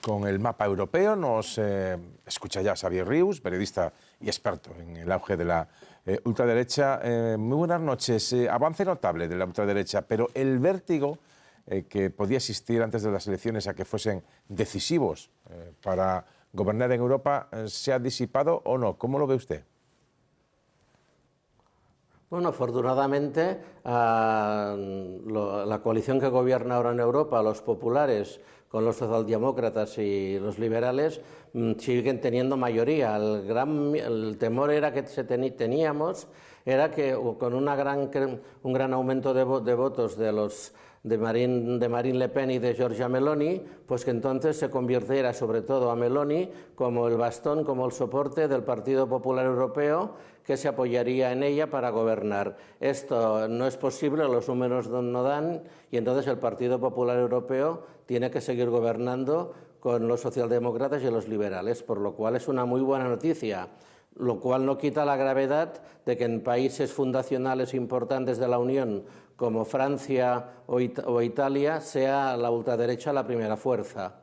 con el mapa europeo. Nos escucha ya Xavier Rius, periodista y experto en el auge de la ultraderecha. Muy buenas noches. Avance notable de la ultraderecha, pero el vértigo que podía existir antes de las elecciones a que fuesen decisivos para gobernar en Europa, ¿se ha disipado o no? ¿Cómo lo ve usted? Bueno, afortunadamente la coalición que gobierna ahora en Europa, los populares con los socialdemócratas y los liberales, siguen teniendo mayoría. El temor era que teníamos era que con un gran aumento de votos de Marine Le Pen y de Giorgia Meloni, pues que entonces se convirtiera sobre todo a Meloni como el bastón, como el soporte del Partido Popular Europeo, que se apoyaría en ella para gobernar. Esto no es posible, los números no dan, y entonces el Partido Popular Europeo tiene que seguir gobernando con los socialdemócratas y los liberales, por lo cual es una muy buena noticia, lo cual no quita la gravedad de que en países fundacionales importantes de la Unión, como Francia o Italia, sea la ultraderecha la primera fuerza.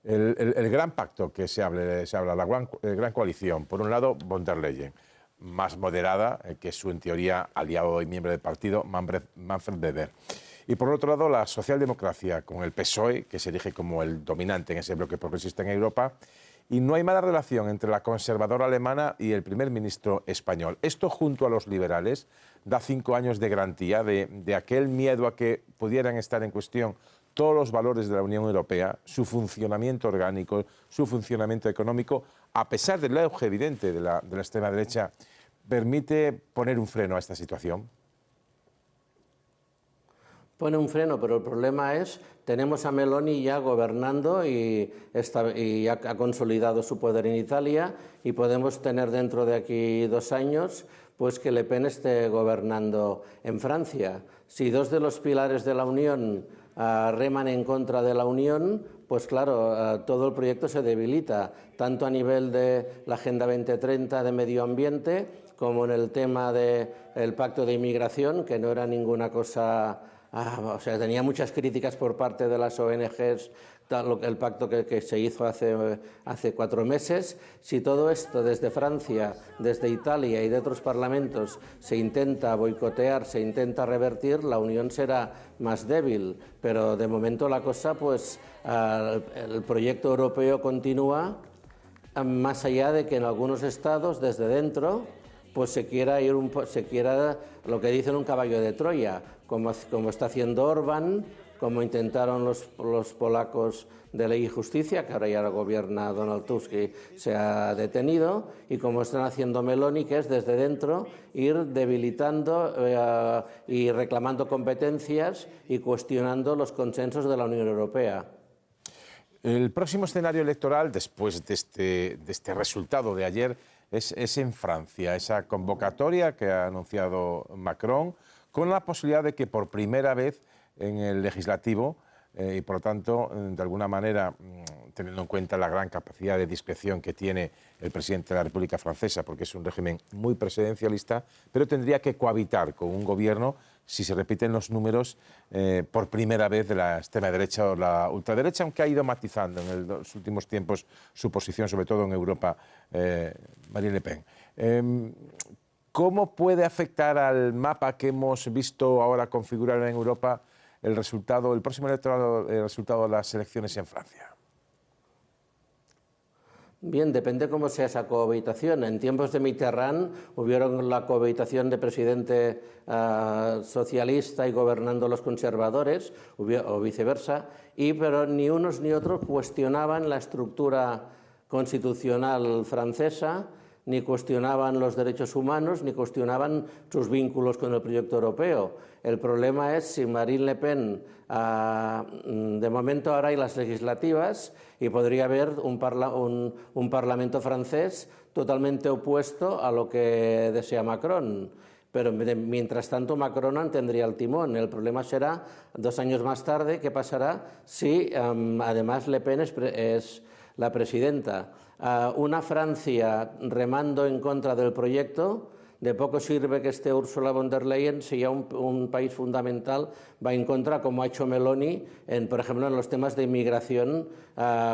El gran pacto que se habla, la gran coalición, por un lado, von der Leyen, más moderada que su, en teoría, aliado y miembro del partido, Manfred Weber. Y por otro lado, la socialdemocracia con el PSOE, que se erige como el dominante en ese bloque progresista en Europa. Y no hay mala relación entre la conservadora alemana y el primer ministro español. Esto, junto a los liberales, da 5 años de garantía de aquel miedo a que pudieran estar en cuestión todos los valores de la Unión Europea, su funcionamiento orgánico, su funcionamiento económico, a pesar del auge evidente de la extrema derecha. ¿Permite poner un freno a esta situación? Pone un freno, pero el problema es, tenemos a Meloni ya gobernando y ya ha consolidado su poder en Italia, y podemos tener dentro de aquí 2 años pues que Le Pen esté gobernando en Francia. Si 2 de los pilares de la Unión reman en contra de la Unión, pues claro, todo el proyecto se debilita, tanto a nivel de la Agenda 2030 de medio ambiente, como en el tema del pacto de inmigración, que no era ninguna cosa... o sea, tenía muchas críticas por parte de las ONGs, el pacto que se hizo hace 4 meses. Si todo esto desde Francia, desde Italia y de otros parlamentos se intenta boicotear, se intenta revertir, la Unión será más débil. Pero de momento la cosa, pues el proyecto europeo continúa, más allá de que en algunos estados, desde dentro, pues se quiera lo que dicen un caballo de Troya, como está haciendo Orbán, como intentaron los polacos de Ley y Justicia, que ahora ya lo gobierna Donald Tusk y se ha detenido, y como están haciendo Meloni, que es desde dentro ir debilitando y reclamando competencias y cuestionando los consensos de la Unión Europea. El próximo escenario electoral, después de este resultado de ayer, es en Francia, esa convocatoria que ha anunciado Macron, con la posibilidad de que por primera vez en el legislativo, y por lo tanto, de alguna manera, teniendo en cuenta la gran capacidad de discreción que tiene el presidente de la República Francesa, porque es un régimen muy presidencialista, pero tendría que cohabitar con un gobierno, si se repiten los números, por primera vez de la extrema derecha o la ultraderecha, aunque ha ido matizando en los últimos tiempos su posición, sobre todo en Europa, Marine Le Pen. ¿Cómo puede afectar al mapa que hemos visto ahora configurar en Europa el próximo resultado de las elecciones en Francia? Bien, depende cómo sea esa cohabitación. En tiempos de Mitterrand hubieron la cohabitación de presidente socialista y gobernando los conservadores, o viceversa, pero ni unos ni otros cuestionaban la estructura constitucional francesa, ni cuestionaban los derechos humanos, ni cuestionaban sus vínculos con el proyecto europeo. El problema es si Marine Le Pen, de momento ahora hay las legislativas y podría haber un parlamento francés totalmente opuesto a lo que desea Macron. Pero mientras tanto Macron tendría el timón. El problema será 2 años más tarde qué pasará si además Le Pen es la presidenta. Una Francia remando en contra del proyecto de poco sirve que esté Ursula von der Leyen si ya un país fundamental va en contra, como ha hecho Meloni, por ejemplo, en los temas de inmigración,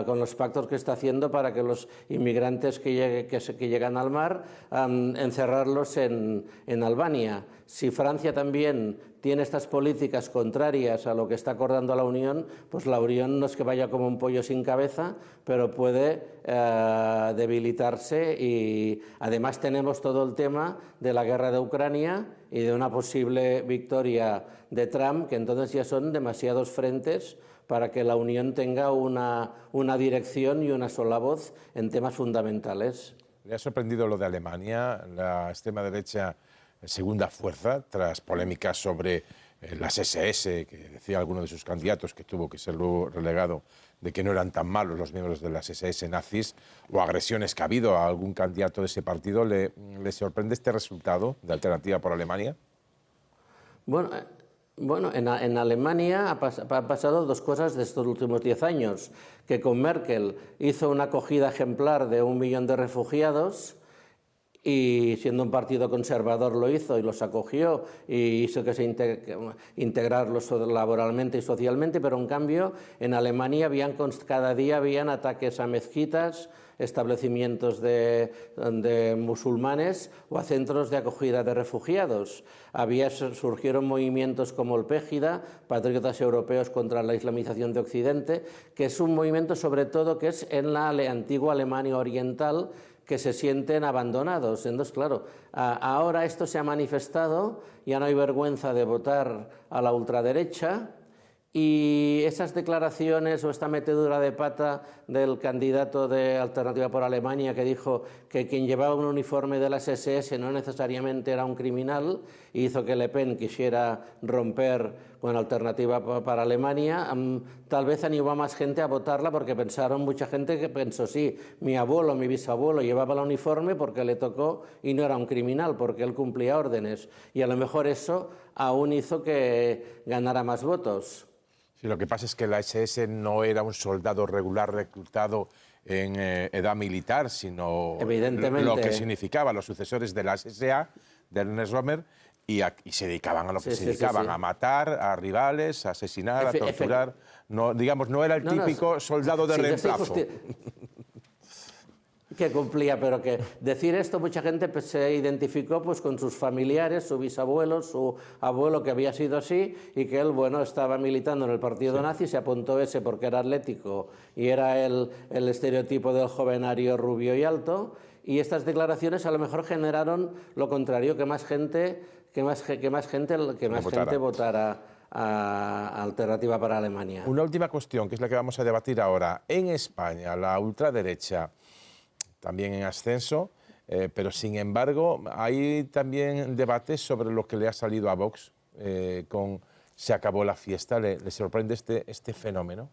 con los pactos que está haciendo para que los inmigrantes que llegan al mar, encerrarlos en Albania. Si Francia también tiene estas políticas contrarias a lo que está acordando la Unión, pues la Unión no es que vaya como un pollo sin cabeza, pero puede debilitarse, y además tenemos todo el tema de la guerra de Ucrania y de una posible victoria de Trump, que entonces ya son demasiados frentes para que la Unión tenga una dirección y una sola voz en temas fundamentales. ¿Le ha sorprendido lo de Alemania, la extrema derecha segunda fuerza, tras polémicas sobre las SS, que decía alguno de sus candidatos, que tuvo que ser luego relegado, de que no eran tan malos los miembros de las SS nazis, o agresiones que ha habido a algún candidato de ese partido? ¿Le sorprende este resultado de Alternativa por Alemania? Bueno, en Alemania han pasado dos cosas de estos últimos 10 años, que con Merkel hizo una acogida ejemplar de 1 millón de refugiados, y siendo un partido conservador lo hizo y los acogió y hizo que se integrarlos laboralmente y socialmente, pero en cambio en Alemania cada día habían ataques a mezquitas, establecimientos de musulmanes o a centros de acogida de refugiados. Surgieron movimientos como el Pégida, Patriotas Europeos contra la Islamización de Occidente, que es un movimiento sobre todo que es en la antigua Alemania Oriental, que se sienten abandonados. Entonces, claro, ahora esto se ha manifestado, ya no hay vergüenza de votar a la ultraderecha, y esas declaraciones o esta metedura de pata del candidato de Alternativa por Alemania, que dijo que quien llevaba un uniforme de las SS no necesariamente era un criminal, y hizo que Le Pen quisiera romper con Alternativa para Alemania, tal vez animó a más gente a votarla, porque mucha gente que pensó, sí, mi abuelo, mi bisabuelo llevaba el uniforme porque le tocó y no era un criminal, porque él cumplía órdenes, y a lo mejor eso aún hizo que ganara más votos. Sí, lo que pasa es que la SS no era un soldado regular reclutado en edad militar, sino lo que significaba los sucesores de la SSA, de Ernest Rommel, y se dedicaban a lo que se dedicaban, a matar a rivales, a asesinar, a torturar. No, digamos, no era el típico soldado de reemplazo. Que cumplía, pero que decir esto, mucha gente se identificó pues con sus familiares, su bisabuelo, su abuelo, que había sido así, y que él, bueno, estaba militando en el partido nazi, se apuntó ese porque era atlético y era el estereotipo del joven ario, rubio y alto, y estas declaraciones a lo mejor generaron lo contrario, que más gente votara a Alternativa para Alemania. Una última cuestión, que es la que vamos a debatir ahora. En España, la ultraderecha también en ascenso, pero sin embargo hay también debates sobre lo que le ha salido a Vox con Se acabó la fiesta. ¿Le sorprende este fenómeno?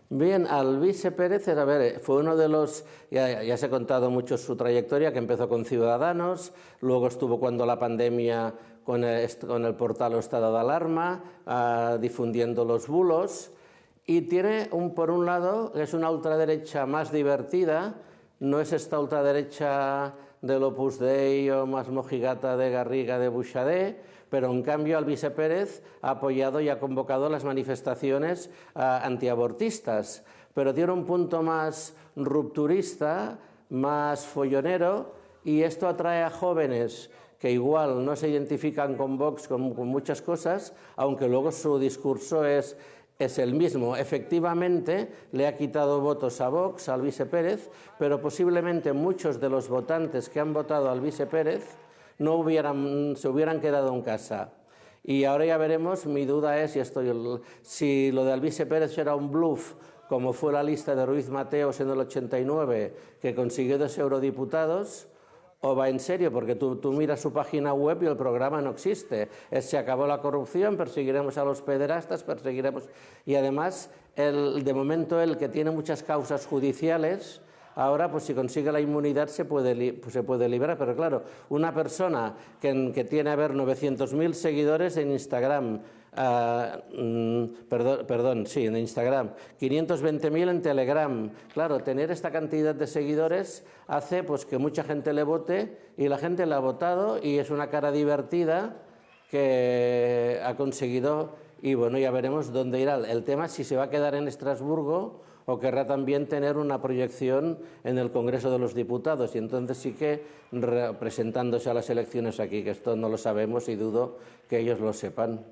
Bien, Alvise Pérez fue uno de los, ya se ha contado mucho su trayectoria, que empezó con Ciudadanos, luego estuvo cuando la pandemia con el portal o estado de alarma, difundiendo los bulos. Y tiene, por un lado, es una ultraderecha más divertida, no es esta ultraderecha del Opus Dei o más mojigata de Garriga, de Bouchardet, pero en cambio Alvise Pérez ha apoyado y ha convocado las manifestaciones antiabortistas, pero tiene un punto más rupturista, más follonero, y esto atrae a jóvenes que igual no se identifican con Vox con muchas cosas, aunque luego su discurso es el mismo. Efectivamente, le ha quitado votos a Vox, a Alvise Pérez, pero posiblemente muchos de los votantes que han votado a Alvise Pérez se hubieran quedado en casa. Y ahora ya veremos, mi duda es si lo de Alvise Pérez era un bluff, como fue la lista de Ruiz Mateos en el 89, que consiguió 2 eurodiputados, o va en serio, porque tú miras su página web y el programa no existe. Se acabó la corrupción, perseguiremos a los pederastas, y además, de momento, el que tiene muchas causas judiciales, ahora, pues si consigue la inmunidad se puede librar. Pero claro, una persona que tiene 900.000 seguidores en Instagram, sí, en Instagram, 520.000 en Telegram. Claro, tener esta cantidad de seguidores hace pues que mucha gente le vote y la gente la ha votado y es una cara divertida que ha conseguido, y bueno, ya veremos dónde irá. El tema es si se va a quedar en Estrasburgo o querrá también tener una proyección en el Congreso de los Diputados, y entonces sí que presentándose a las elecciones aquí, que esto no lo sabemos y dudo que ellos lo sepan.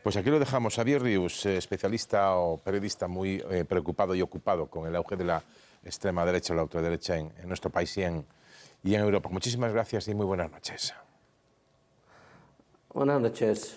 Pues aquí lo dejamos. Xavier Rius, especialista o periodista muy preocupado y ocupado con el auge de la extrema derecha o la ultraderecha en nuestro país y en Europa. Muchísimas gracias y muy buenas noches. Buenas noches.